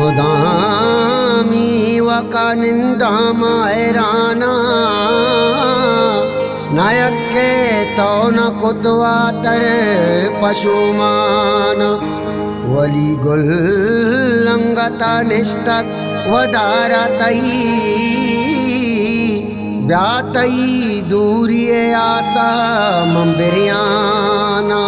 मुदामी वकानिंदा मायराना नायत के तो न कुतवा तर पशुमान वली गुल लंगता निस्तक वदारतई ब्यातई दूरिये आसा मंबिरियाना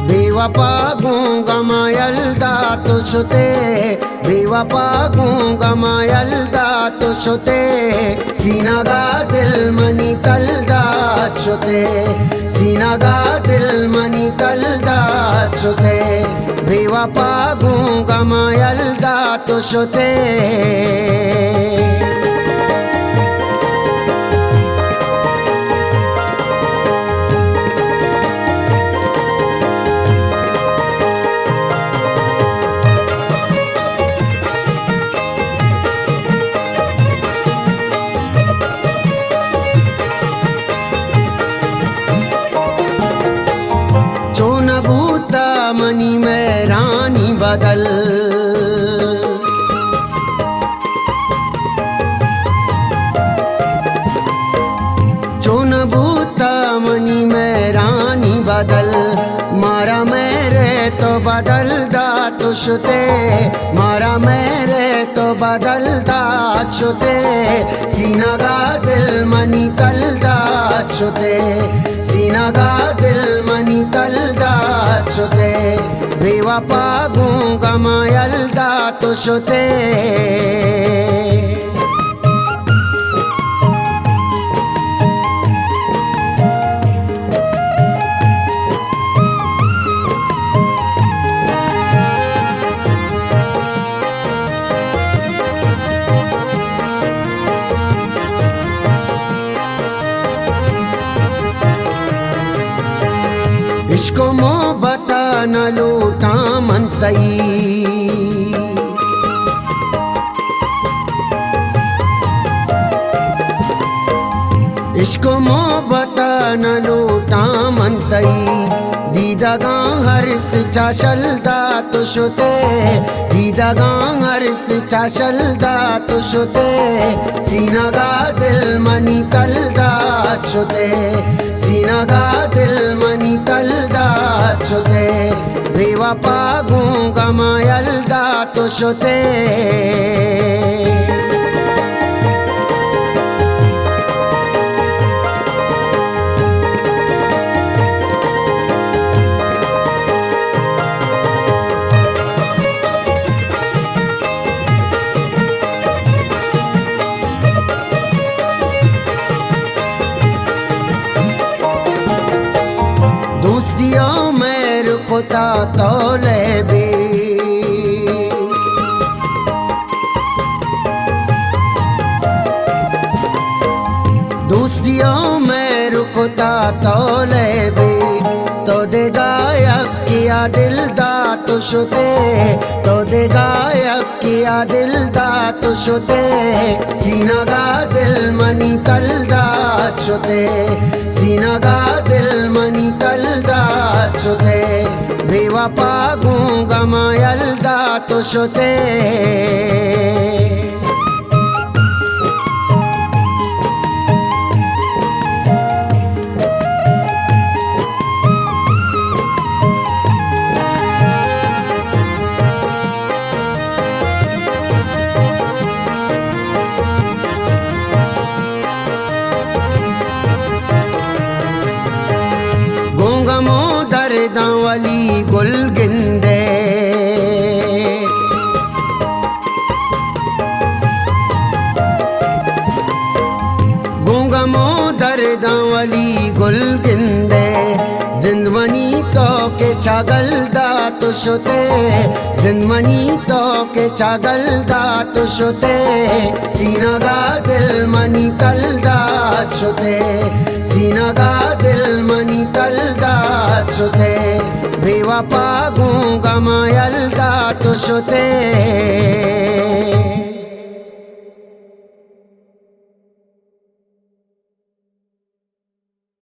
बेवफा गूंगा मायलदा तुझते बेवफा गूंगा मायलदा तुझते सीनागा दिल मनी तलदा छुते सीनागा दिल मनी तलदा छुते बेवफा गूंगा मायलदा तुझते मनी में रानी बदल चोन बूता मनी में रानी बदल मारा मेरे तो बदल दा तुझते मारा मेरे तो बदल दा छुते सीनागा दिल मनी तलदा छुते सीनागा दिल मनी तलदा छुते बेवफा गूंगा मायलदा तुझते इश्क मोहब्बत न लूटा मनतई इश्क मोहब्बत न लूटा मनतई दीदगा हर्ष चाशलदा तुझते दीदगा हर्ष चाशलदा तुझते सीनागा दिल मनी तलदा छुते सीनागा दिल मनी तलदा छुते बेवफा गूंगा मायलदा तुझते दोस्तियों में रुकता तौले भी दोस्तियों में रुकता तौले भी तो दे गायक किया दिल दा तुझते तो दे गायक किया दिल दा तुझते सीनागा दिल मनी तलदा छुते सीनागा दिल मनी तलदा छुते बेवफा गूंगा मायलदा तुझते दर्दावली गुल गिंदे गूंगा मो दर्दावली गुल गिंदे जिंदवनी तो के छागलदा तुझते जिंदवनी तो के छागलदा तुझते सीनागा दिल मनी तलदा छुते दीनगा दिल मनी तलदा चुते बेवफा गूंगा मायलदा तुशुते